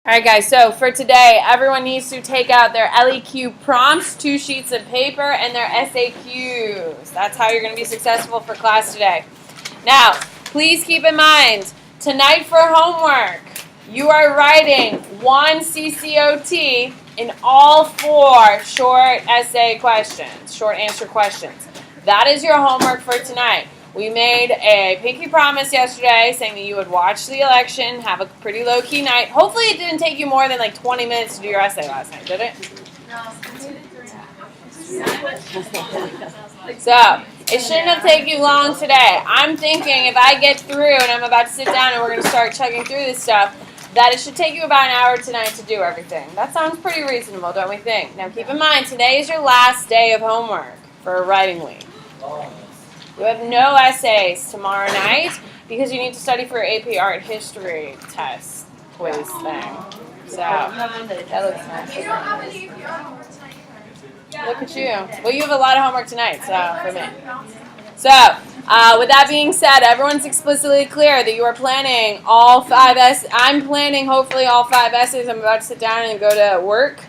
All right, guys, so for today, everyone needs to take out their LEQ prompts, 2 sheets of paper, and their SAQs. That's how you're going to be successful for class today. Now, please keep in mind, tonight for homework, you are writing 1 CCOT in all 4 short essay questions, short answer questions. That is your homework for tonight. We made a pinky promise yesterday saying that you would watch the election, have a pretty low-key night. Hopefully it didn't take you more than like 20 minutes to do your essay last night, did it? No. So, it shouldn't have taken you long today. I'm thinking if I get through and I'm about to sit down and we're going to start chugging through this stuff, that it should take you about an hour tonight to do everything. That sounds pretty reasonable, don't we think? Now keep in mind, today is your last day of homework for a writing week. You have no essays tomorrow night because you need to study for your AP Art History test quiz thing. So, that looks nice. You don't have any AP Art homework tonight either. Look at you. Well, you have a lot of homework tonight, so for me. So, with that being said, everyone's explicitly clear that you are planning all 5 essays. I'm planning hopefully all 5 essays. I'm about to sit down and go to work.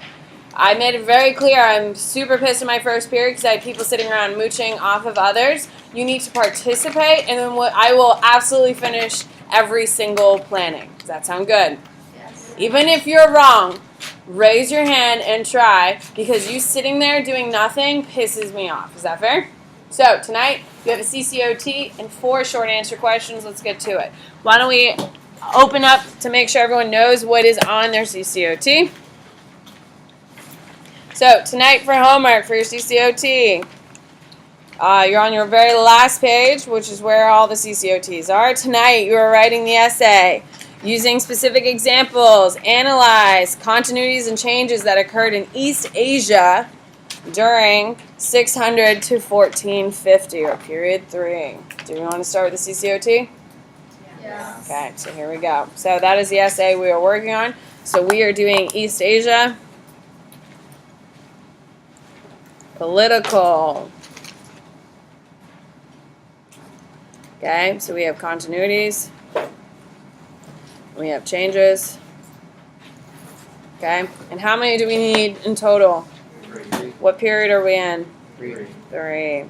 I made it very clear I'm super pissed in my first period because I had people sitting around mooching off of others. You need to participate, and then I will absolutely finish every single planning. Does that sound good? Yes. Even if you're wrong, raise your hand and try, because you sitting there doing nothing pisses me off. Is that fair? So tonight you have a CCOT and 4 short answer questions. Let's get to it. Why don't we open up to make sure everyone knows what is on their CCOT. So tonight for homework for your CCOT, you're on your very last page, which is where all the CCOTs are. Tonight you are writing the essay using specific examples. Analyze continuities and changes that occurred in East Asia during 600 to 1450, or period 3. Do we want to start with the CCOT? Yes. Okay, so here we go. So that is the essay we are working on. So we are doing East Asia. Political. Okay, so we have continuities. We have changes. Okay, and how many do we need in total? 3. What period are we in? 3.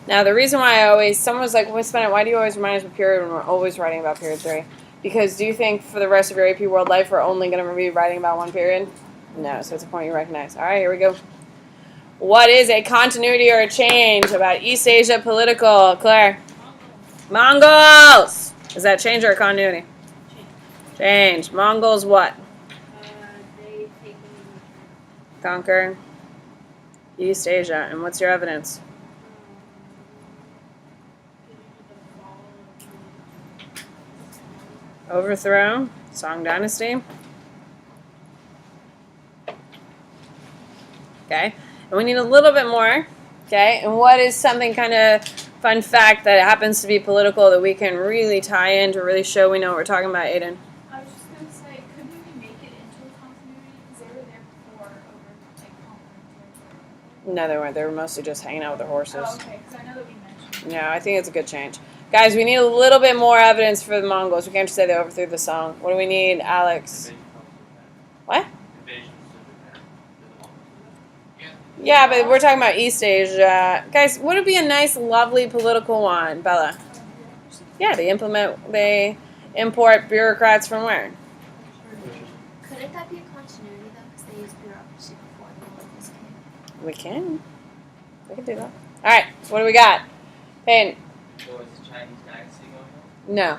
Now, the reason why someone was like, why do you always remind us of period when we're always writing about period 3? Because do you think for the rest of your AP World Life we're only going to be writing about one period? No, so it's a point you recognize. All right, here we go. What is a continuity or a change about East Asia political? Claire? Mongols! Is that change or a continuity? Change. Mongols what? They take Conquer East Asia. And what's your evidence? Overthrow. Song Dynasty. Okay. And we need a little bit more. Okay. And what is something kind of fun fact that happens to be political that we can really tie in to really show we know what we're talking about, Aiden? I was just going to say, couldn't we make it into a continuity? Because they were there before over, conquering. No, they weren't. They were mostly just hanging out with their horses. Oh, okay. Because I know that we mentioned. Yeah, I think it's a good change. Guys, we need a little bit more evidence for the Mongols. We can't just say they overthrew the song. What do we need, Alex? What? Yeah, but we're talking about East Asia. Guys, would it be a nice, lovely political one, Bella? Yeah, they import bureaucrats from where? Couldn't that be a continuity though? Because they used bureaucracy before the locals came. We can. We can do that. All right, so what do we got? Payne? So is the Chinese dynasty going on? No.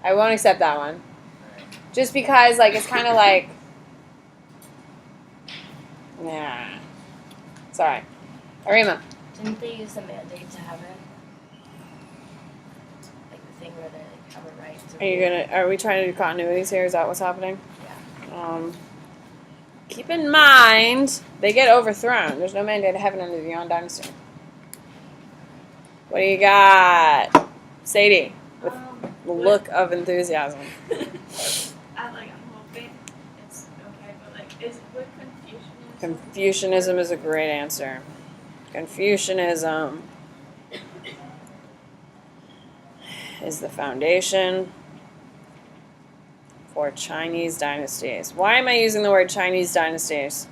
I won't accept that one. Just because, it's kind of like... Nah. Sorry. Arima? Didn't they use the mandate to have it? Like the thing where they have a right to Are we trying to do continuities here? Is that what's happening? Yeah. Keep in mind, they get overthrown. There's no mandate of heaven under the Yuan dynasty. What do you got? Sadie, with the look of enthusiasm. I'm hoping it's okay, but is what Confucianism? Confucianism is a great answer. Confucianism is the foundation or Chinese dynasties. Why am I using the word Chinese dynasties?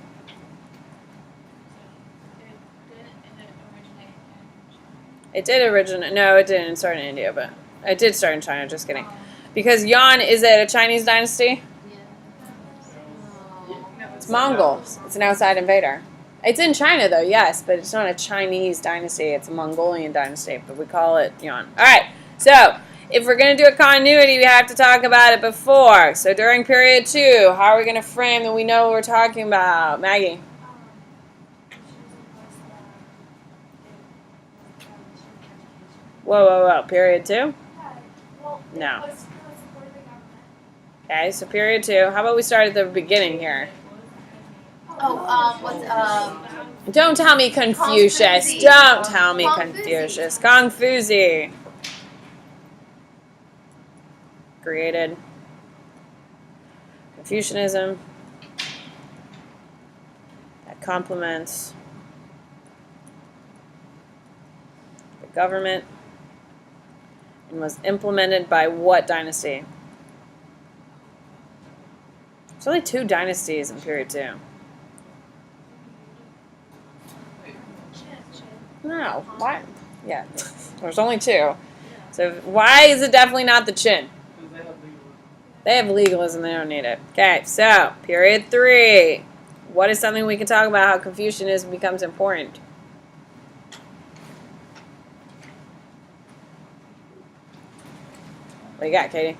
It did originate. No, it didn't start in India, but it did start in China. Just kidding. Because Yuan, is it a Chinese dynasty? It's Mongol. It's an outside invader. It's in China, though, yes, but it's not a Chinese dynasty. It's a Mongolian dynasty, but we call it Yuan. All right, so if we're going to do a continuity, we have to talk about it before. So during period 2, how are we going to frame that we know what we're talking about? Maggie? Whoa. Period 2? No. Okay, so period 2. How about we start at the beginning here? Don't tell me Confucius. Don't tell me Confucius. Confuci. Created Confucianism that complements the government and was implemented by what dynasty? There's only 2 dynasties in period 2. No. Why? Yeah. There's only 2. So why is it definitely not the Qin? They have legalism. They don't need it. Okay. So period 3. What is something we can talk about how Confucianism becomes important? What do you got, Katie?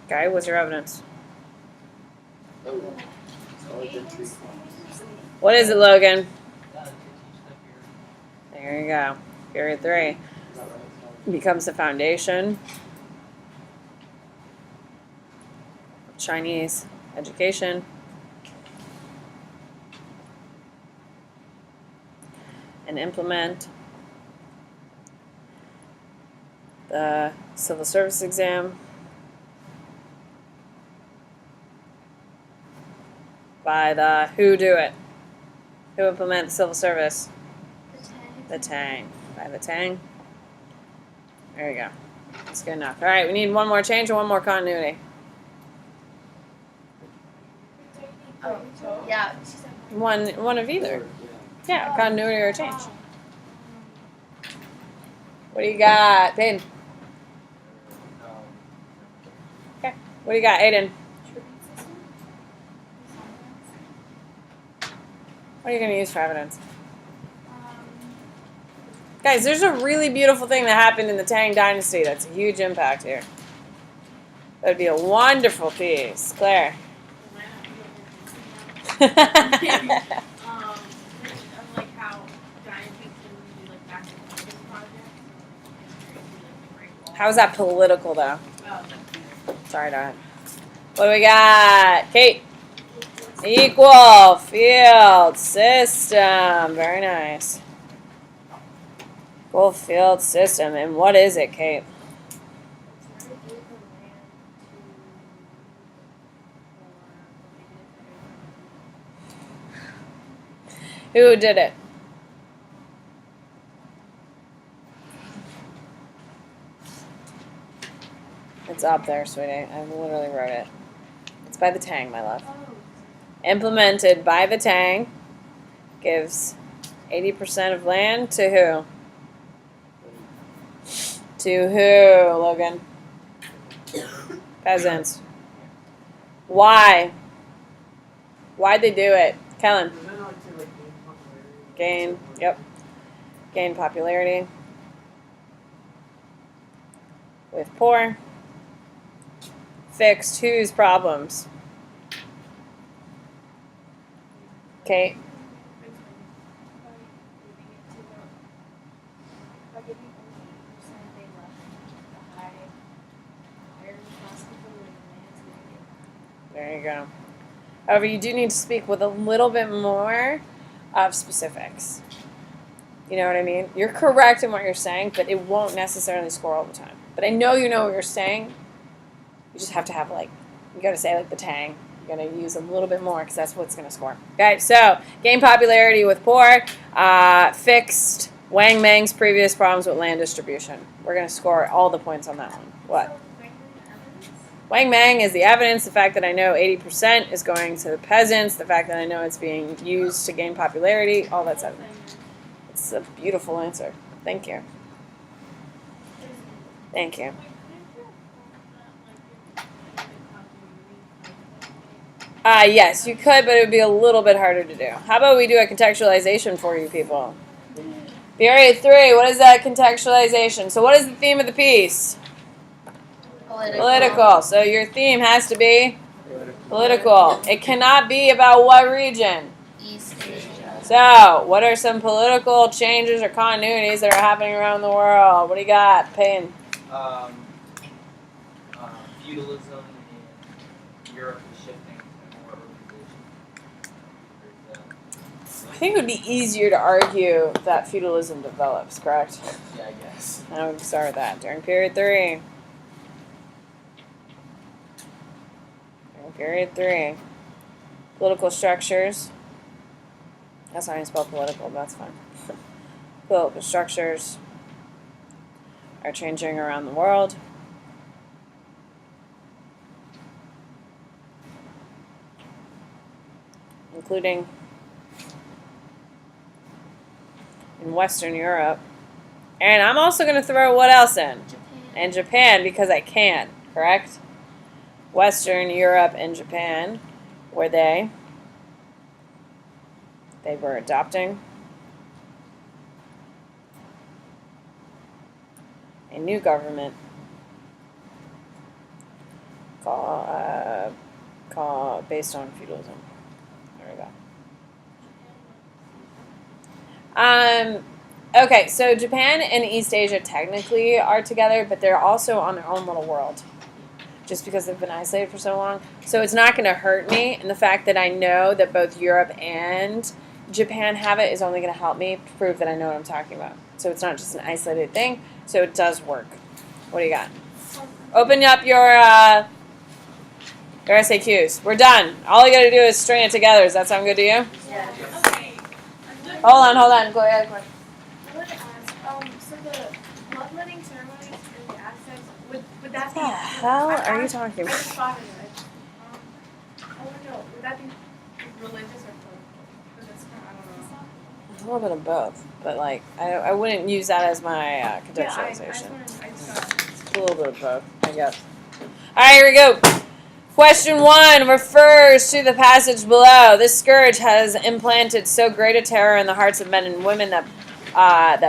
Okay. What's your evidence? What is it, Logan? There you go. Period 3 becomes the foundation of Chinese education and implement the civil service exam by the who do it? Who implement the civil service? The Tang. By the Tang. There you go. That's good enough. All right, we need one more change or one more continuity. Yeah. One of either. Yeah, continuity or change. What do you got, Peyton? Okay. What do you got, Aiden? What are you going to use for evidence? Guys, there's a really beautiful thing that happened in the Tang Dynasty that's a huge impact here. That would be a wonderful piece. Claire. How is that political, though? Sorry, Dad. What do we got? Kate. Equal field system. Very nice. Equal field system. And what is it, Kate? Who did it? It's up there, sweetie. I literally wrote it. It's by the Tang, my love. Implemented by the Tang. Gives 80% of land to who? To who, Logan? Peasants. Why? Why'd they do it? Kellen. Gain. Yep. Gain popularity. With poor. Fixed whose problems? Kate. There you go. However, you do need to speak with a little bit more of specifics. You know what I mean? You're correct in what you're saying, but it won't necessarily score all the time. But I know you know what you're saying. You just have to have, like, you got to say, like, the Tang. You're going to use a little bit more because that's what's going to score. Okay, so gain popularity with poor, fixed Wang Mang's previous problems with land distribution. We're going to score all the points on that one. What? Wang Mang is the evidence, the fact that I know 80% is going to the peasants, the fact that I know it's being used to gain popularity, all that's evidence. It's a beautiful answer. Thank you. Thank you. Yes, you could, but it would be a little bit harder to do. How about we do a contextualization for you people? Theory 3, what is that contextualization? So what is the theme of the piece? Political. So your theme has to be political. It cannot be about what region? East Asia. So, what are some political changes or continuities that are happening around the world? What do you got, Payne? Feudalism in Europe is shifting to more urbanization. I think it would be easier to argue that feudalism develops, correct? Yeah, I guess. I would start with that. During period 3. During period 3. Political structures. That's not how you spell political, but that's fine. Political structures are changing around the world. Including in Western Europe. And I'm also going to throw what else in? Japan. And Japan, because I can, correct? Western Europe and Japan, where they were adopting a new government called based on feudalism. There we go. Okay, so Japan and East Asia technically are together, but they're also on their own little world, just because they've been isolated for so long. So it's not going to hurt me, and the fact that I know that both Europe and Japan have it is only going to help me prove that I know what I'm talking about. So it's not just an isolated thing, so it does work. What do you got? Open up your SAQs. We're done. All you got to do is string it together. Does that sound good to you? Yeah. Okay. Hold on. Go ahead. I wanted to ask, so the bloodletting ceremonies in the Aztecs, would that What be? the hell are you talking I about? just thought of it. I want to know, would that be religious or political? Because it's kind of, I don't know. A little bit of both, but like I wouldn't use that as my Yeah, I just contextualization. wanted, I just thought. A little bit of both, I guess. All right, here we go. Question 1 refers to the passage below. This scourge has implanted so great a terror in the hearts of men and women that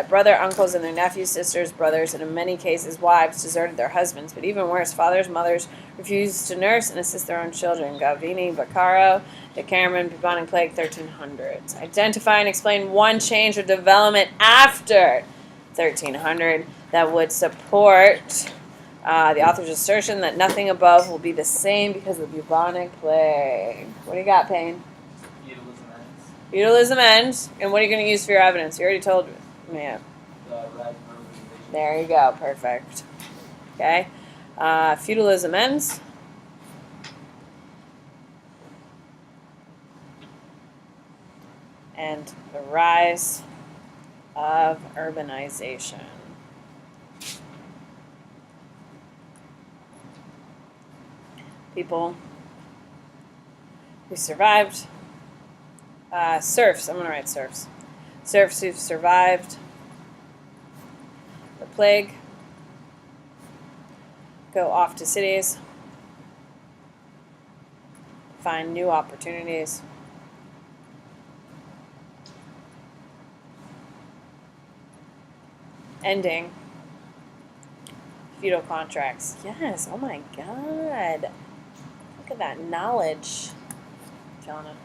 brother, uncles, and their nephews, sisters, brothers, and in many cases wives, deserted their husbands. But even worse, fathers, mothers refused to nurse and assist their own children. Galvini, Baccaro, the Cameron, bubonic plague, 1300s. Identify and explain one change or development after 1300 that would support the author's assertion that nothing above will be the same because of the bubonic plague. What do you got, Payne? Feudalism ends. Feudalism ends. And what are you going to use for your evidence? You already told me. Yeah. The rise of urbanization. There you go. Perfect. Okay. Feudalism ends. And the rise of urbanization. People who survived. Serfs. I'm going to write serfs. Serfs who've survived the plague go off to cities, find new opportunities, ending feudal contracts. Yes, oh my god. Look at that knowledge. Killing it.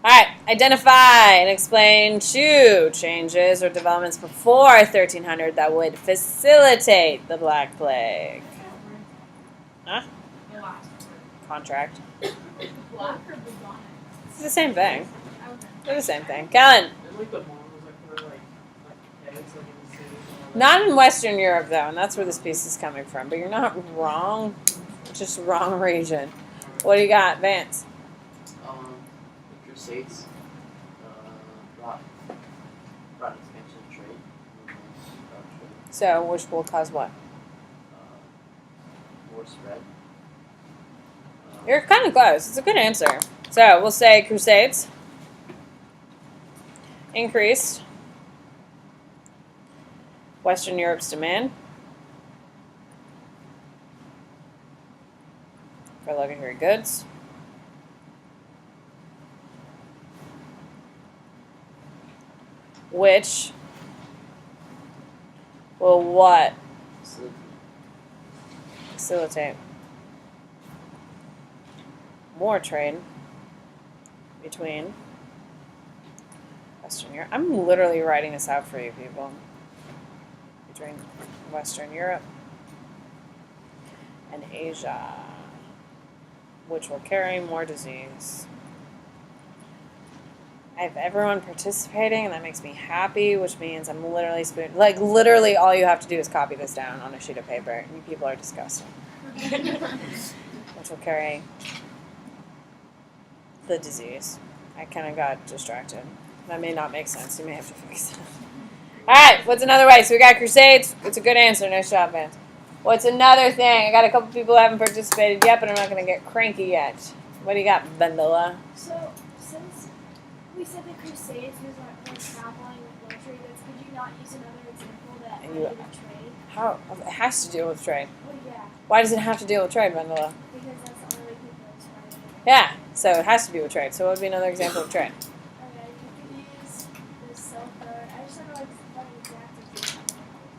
Alright, identify and explain 2 changes or developments before 1300 that would facilitate the Black Plague. Huh? The last Contract. word. Black or bubonic? It's the same thing. Okay. They're the same thing. Kellen. And like the mom was like her like heads like in the city. Not in Western Europe, though, and that's where this piece is coming from. But you're not wrong. Just wrong region. What do you got, Vance? The Crusades brought expansion of trade. So, which will cause what? War spread. You're kind of close. It's a good answer. So we'll say Crusades increased Western Europe's demand for luxury goods. Which will what? Facilitate more trade between Western Europe. I'm literally writing this out for you people. Between Western Europe and Asia, which will carry more disease. I have everyone participating, and that makes me happy, which means I'm literally literally all you have to do is copy this down on a sheet of paper. You people are disgusting. Which will carry the disease. I kind of got distracted. That may not make sense. You may have to fix it. All right, what's another way? So we got Crusades. It's a good answer. Nice job, man. What's another thing? I got a couple people who haven't participated yet, but I'm not going to get cranky yet. What do you got, Vanilla? So, since we said the Crusades was like traveling with luxury goods, could you not use another example that related to trade? How? It has to deal with trade. Well, yeah, Why does it have to deal with trade, Vanilla? because that's the only way people are starting. Yeah, so it has to be with trade. So what would be another example of trade? Okay, you could use the Silk Road. I just don't know what exact.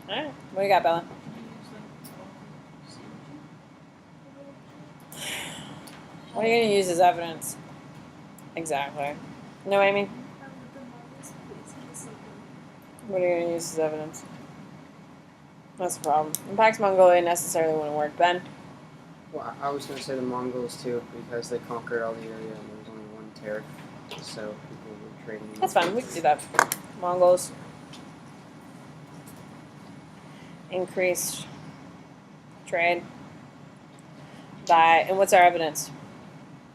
All right. What do you got, Bella? What are you going to use as evidence? Exactly. You know what I mean? What are you going to use as evidence? That's the problem. Impacts Mongolia necessarily wouldn't work. Ben? Well, I was going to say the Mongols too, because they conquered all the area and there was only one tariff, so people were trading. That's fine. We can do that. Mongols. Increased trade by, and what's our evidence?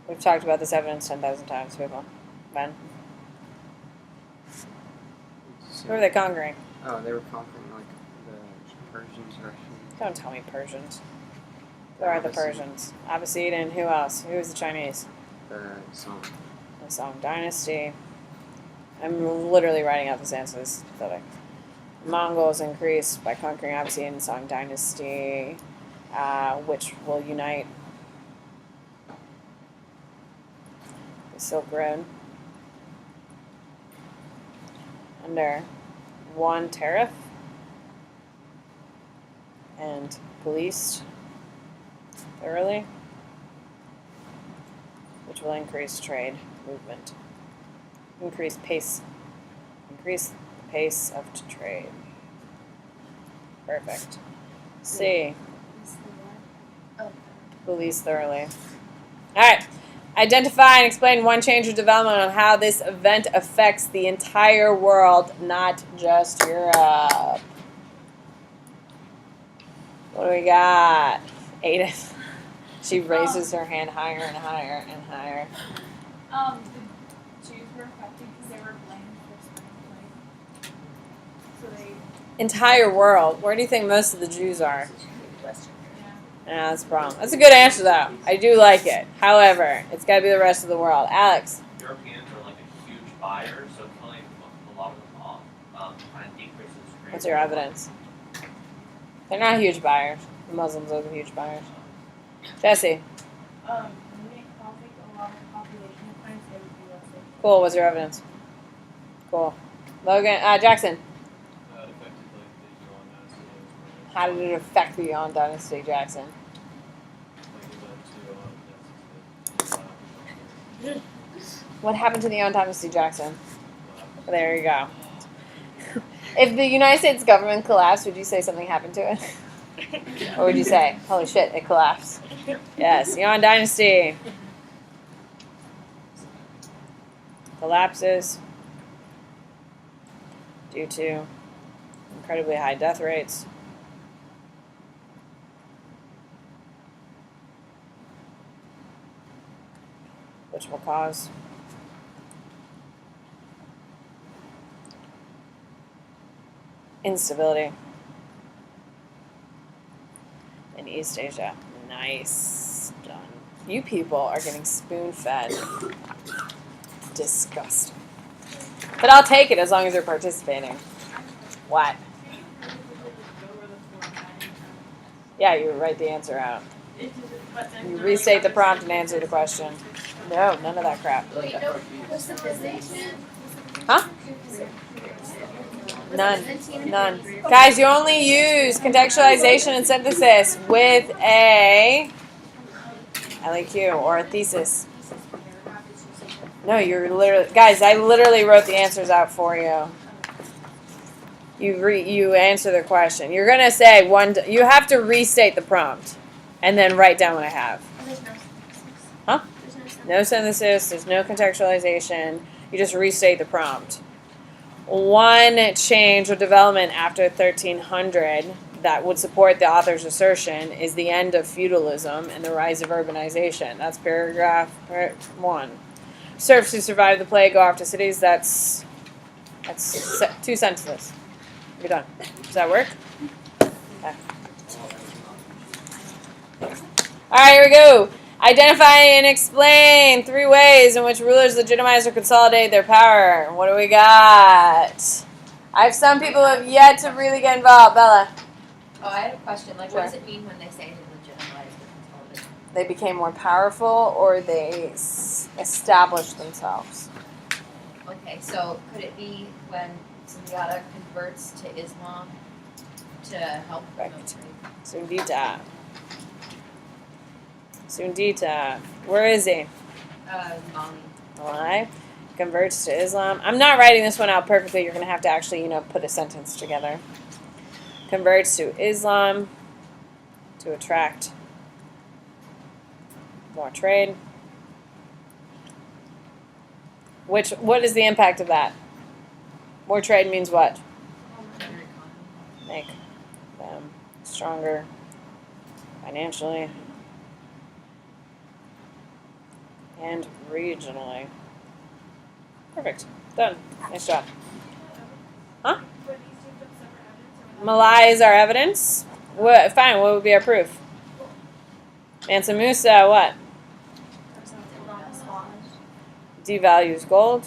We've talked about this evidence 10,000 times, people. Ben? Who are they conquering? Oh, they were conquering like the Persians, Russians. Don't tell me Persians. Who are the Persians? Abbasid and who else? Who is the Chinese? The Song. The Song Dynasty. I'm literally writing out this answer. This is pathetic. Mongols increased by conquering Abbasid and Song Dynasty, which will unite the Silk Road under one tariff and policed thoroughly, which will increase trade movement, increase the pace of trade. Perfect. C. Police thoroughly. All right. Identify and explain one change or development on how this event affects the entire world, not just Europe. What do we got? Ada. She raises her hand higher and higher and higher. The Jews were affected because they were blamed for spring plague. So they. Entire world. Where do you think most of the Jews are? Western. Yeah, that's a problem. That's a good answer, though. I do like it. However, it's got to be the rest of the world. Alex. Europeans are like a huge buyer, so killing a lot of them off kind of decreases trade. What's your evidence? They're not huge buyers. The Muslims are the huge buyers. Jesse. When you make conflict a lot of population declines, they would be less safe. Cool. What's your evidence? Cool. Logan. Jackson. How did it affect the Yuan dynasty, Jackson? What happened to the Yuan dynasty, Jackson? There you go. If the United States government collapsed, would you say something happened to it? Or would you say, holy shit, it collapsed? Yes, Yuan dynasty collapses due to incredibly high death rates. Which will cause instability in East Asia. Nice. Done. You people are getting spoon-fed. Disgusting. But I'll take it as long as you're participating. What? Yeah, you write the answer out. You restate the prompt and answer the question. No, none of that crap. Wait, no. What's the position? Huh? None. None. Guys, you only use contextualization and synthesis with a LEQ or a thesis. No, you're literally, guys, I literally wrote the answers out for you. You answer the question. You're going to say you have to restate the prompt and then write down what I have. There's no synthesis. Huh? There's no synthesis. No synthesis, there's no contextualization. You just restate the prompt. One change or development after 1300 that would support the author's assertion is the end of feudalism and the rise of urbanization. That's paragraph 1. Serfs who survived the plague go off to cities. That's 2 sentences. You're done. Does that work? Okay. All right, here we go. Identify and explain 3 ways in which rulers legitimize or consolidate their power. What do we got? I have some people who have yet to really get involved. Bella. Oh, I had a question. Like, Sure. what does it mean when they say they legitimize or consolidate? They became more powerful or they established themselves. Okay, so could it be when Sundiata converts to Islam to help Right. promote Sundita. Where is he? Mali? Why? Converts to Islam. I'm not writing this one out perfectly. You're going to have to actually, put a sentence together. Converts to Islam to attract more trade. What is the impact of that? More trade means what? Make them stronger financially and regionally. Perfect. Done. Nice job. Huh? Malai is our evidence. What? Fine. What would be our proof? Mansa Musa, what? Devalues gold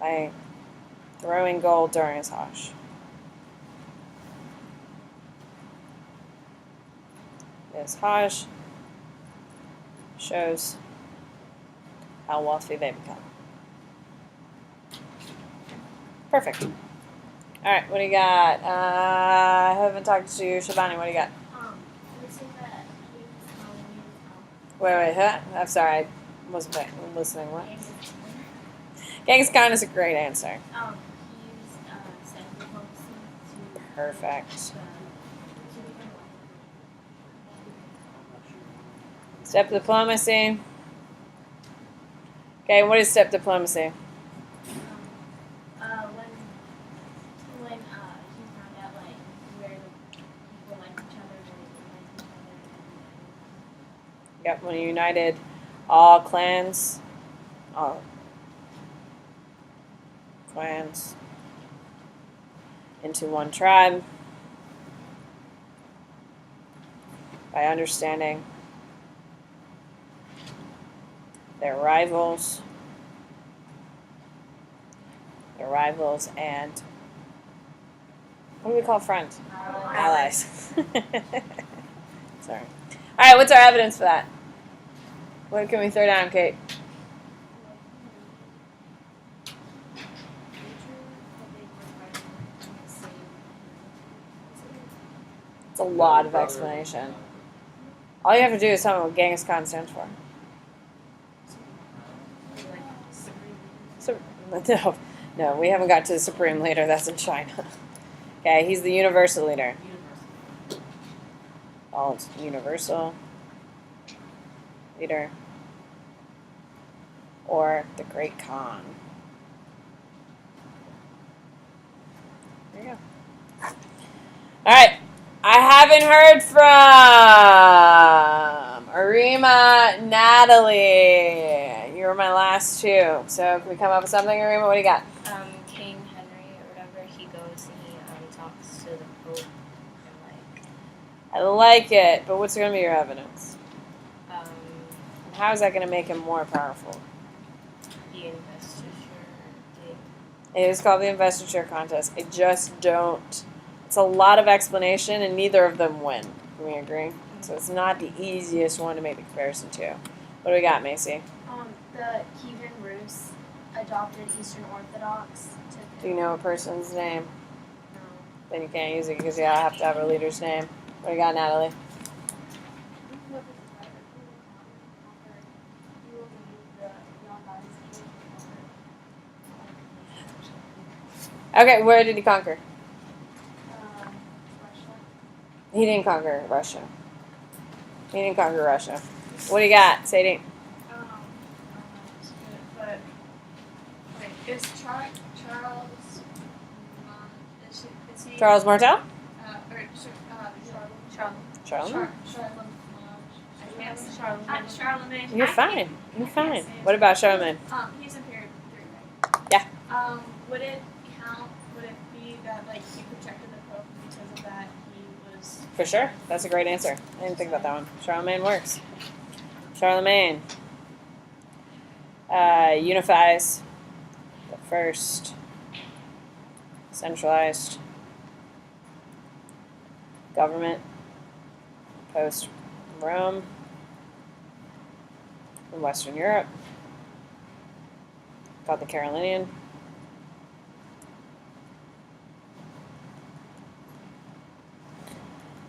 by throwing gold during his Hajj. His Hajj shows how wealthy they become. Perfect. All right, what do you got? I haven't talked to Shabani. What do you got? We say that he was Wait, huh? I'm sorry, I wasn't listening. What? Genghis Khan is a great answer. he used sand diplomacy to Perfect. Step diplomacy. Okay, what is step diplomacy? when he found out like where the people like each other, where they like each other. Yep, when he united all clans into one tribe by understanding their rivals and what do we call friends? Allies. Sorry. All right, what's our evidence for that? What can we throw down, Kate? It's a lot of explanation. All you have to do is tell me what Genghis Khan stands for. No, we haven't got to the Supreme Leader. That's in China. Okay, he's the Universal Leader. Oh, it's Universal Leader. Or the Great Khan. There you go. All right. I haven't heard from Arima, Natalie. You were my last 2. So can we come up with something, Arima? What do you got? King Henry or whatever, he goes and he talks to the Pope and like I like it, but what's going to be your evidence? Um, And how is that going to make him more powerful? the investiture did. It is called the investiture contest. I just don't. It's a lot of explanation, and neither of them win. Can we agree? So it's not the easiest one to make the comparison to. What do we got, Macy? The Kievan Rus adopted Eastern Orthodox to. Do you know a person's name? No. Then you can't use it because you have to have a leader's name. What do you got, Natalie? Okay, where did he conquer? He didn't conquer Russia. He didn't conquer Russia. What do you got, Sadie? But wait, is Charles? Is he? Charles Martel? Charlemagne. Charlemagne? I can't say Charlemagne. Charlemagne. You're fine. You're fine. What about Charlemagne? He's in period 3, right? Yeah. Would it count? Would it be that like he protected the Pope because of that he was? For sure. That's a great answer. I didn't think about that one. Charlemagne works. Charlemagne unifies the first centralized government post Rome in Western Europe, called the Carolingian.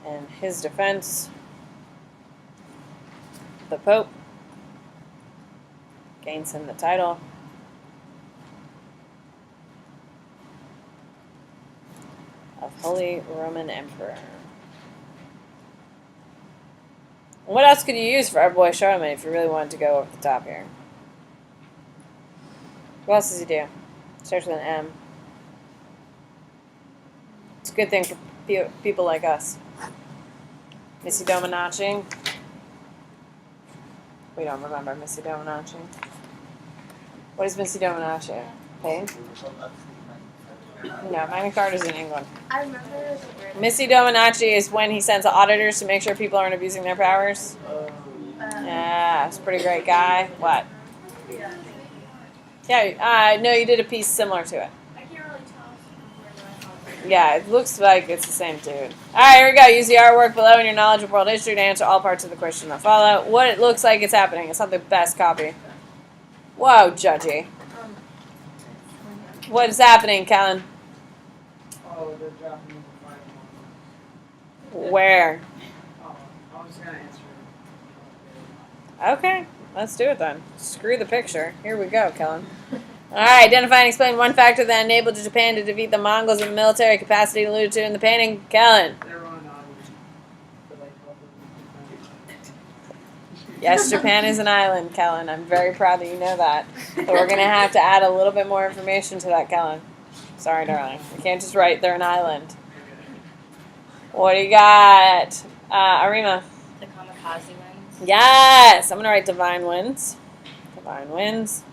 And his defense, the Pope, gains him the title of Holy Roman Emperor. What else could you use for our boy Charlemagne if you really wanted to go over the top here? What else does he do? Starts with an M. It's a good thing for people like us. Missy Dominacci. We don't remember Missy Dominacci. What is Missy Dominacci? Pain? No, Magna Carta's in England. I remember the word. Missy Dominacci is when he sends auditors to make sure people aren't abusing their powers. Yeah, it's a pretty great guy. What? Yeah, no, you did a piece similar to it. I can't really tell. Yeah, it looks like it's the same dude. Alright, here we go. Use the artwork below in your knowledge of world history to answer all parts of the question that follow. What it looks like it's happening. It's not the best copy. Whoa, judgy. What is happening, Kellen? Oh, they're dropping me the 5 Where? Oh, I was gonna answer. Okay, let's do it then. Screw the picture. Here we go, Kellen. Alright, identify and explain one factor that enabled Japan to defeat the Mongols in the military capacity alluded to in the painting. Kellen. They're on island. But like, Yes, Japan is an island, Kellen. I'm very proud that you know that. But we're going to have to add a little bit more information to that, Kellen. Sorry, darling. We can't just write they're an island. What do you got? Arima. The kamikaze ones. Yes! I'm going to write divine winds. Divine winds.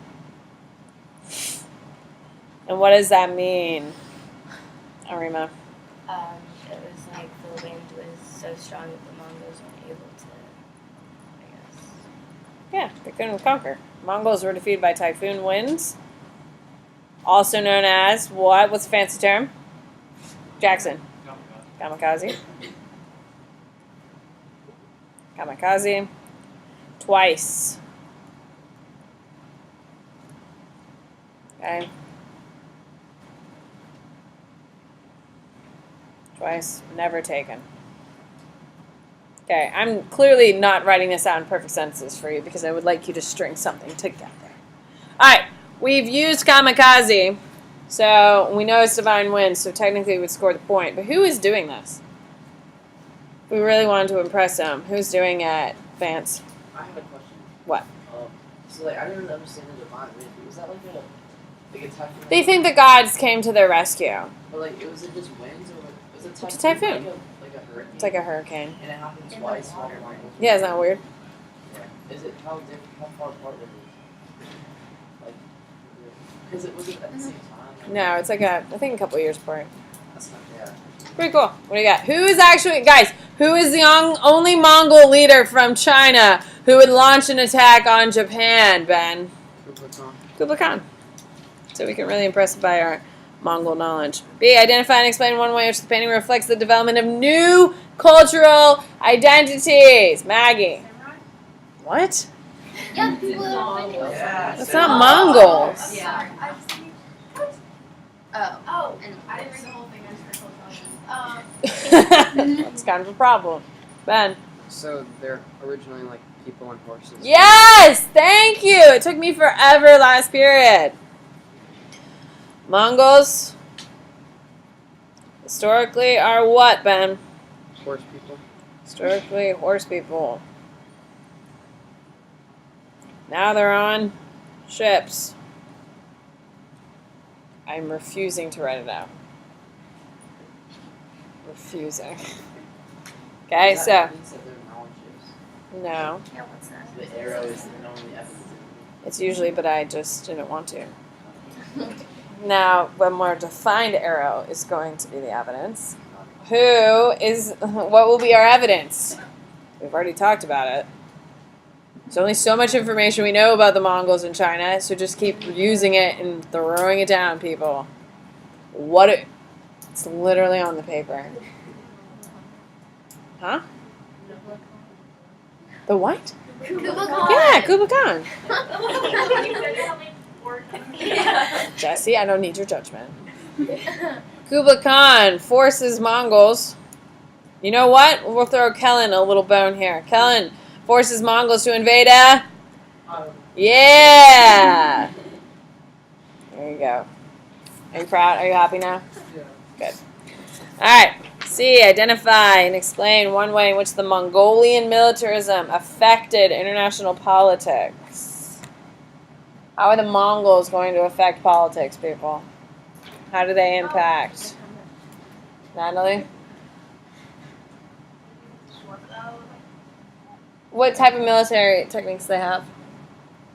And what does that mean, Arima? It was like the wind was so strong that the Mongols weren't able to, I guess. Yeah, they couldn't conquer. Mongols were defeated by typhoon winds, also known as what? What's the fancy term? Jackson. Kamikaze. Kamikaze. Twice. Okay. Twice. Never taken. Okay, I'm clearly not writing this out in perfect sentences for you because I would like you to string something together. Alright, we've used kamikaze, so we know it's divine wind, so technically we would score the point. But who is doing this? If we really wanted to impress them, who's doing it, Vance? I have a question. What? So like I didn't really understand the divine wind. Was that like a typhoon? They think the gods came to their rescue. But like it was it just winds or was it typhoon? It's a typhoon. Like a hurricane. It's like a hurricane. And it happened twice while the Mongols. Yeah, isn't that weird? Yeah. Is it how far apart was it? Like, because it was at the same time. No, it's like I think a couple years apart. That's not yeah. Pretty cool. What do you got? Who is actually, guys, Who is the only Mongol leader from China who would launch an attack on Japan, Ben? Kublai Khan. So we can really impress by our Mongol knowledge. B. Identify and explain one way in which the painting reflects the development of new cultural identities. Maggie. What? Yeah, people that are offended. Yeah. That's not Mongols. Yeah. I just think. Oh. Oh, And I didn't read the whole thing. I just heard cultural. That's kind of a problem. Ben. So they're originally like people on horses. Yes! Thank you! It took me forever last period. Mongols historically are what, Ben? Horse people. Historically horse people. Now they're on ships. I'm refusing to write it out. Refusing. Okay, Is so that evidence that they're knowledge ships? no. Yeah, what's that? The arrow is the only evidence. It's usually, but I just didn't want to. Now, when we're defined arrow is going to be the evidence. What will be our evidence? We've already talked about it. There's only so much information we know about the Mongols in China, so just keep using it and throwing it down, people. It's literally on the paper. Huh? The what? Kublai Khan. Yeah, Kublai Khan. You said it only 4 times. Jesse, I don't need your judgment. Kublai Khan forces Mongols. You know what? We'll throw Kellen a little bone here. Kellen forces Mongols to invade Yeah! There you go. Are you proud? Are you happy now? Yeah. Good. Alright. C. Identify and explain one way in which the Mongolian militarism affected international politics. How are the Mongols going to affect politics, people? How do they impact? Natalie? What type of military techniques do they have?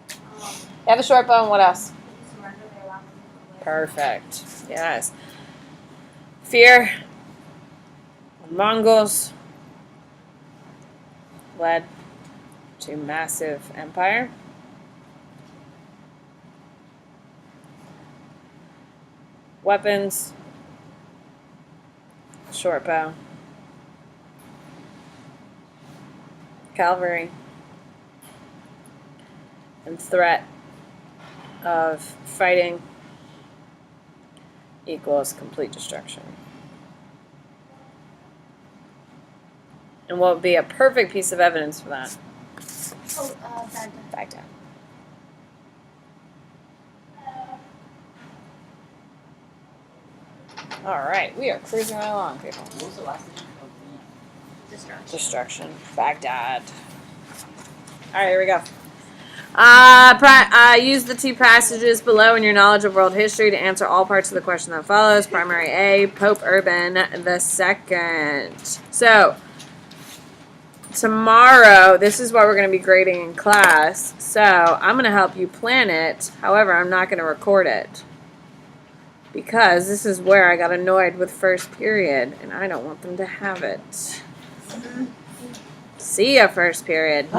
They have a short bow and what else? Perfect. Yes. Fear. Mongols led to massive empire. Weapons. Short bow. Cavalry. And threat of fighting equals complete destruction. And what would be a perfect piece of evidence for that? Oh, Baghdad. Baghdad. All right, we are cruising right along, people. What was the last thing? Destruction. Baghdad. All right, here we go. Use the 2 passages below in your knowledge of world history to answer all parts of the question that follows. Primary A, Pope Urban II. So, tomorrow, this is what we're going to be grading in class. So, I'm going to help you plan it. However, I'm not going to record it. Because this is where I got annoyed with first period. And I don't want them to have it. See ya, first period.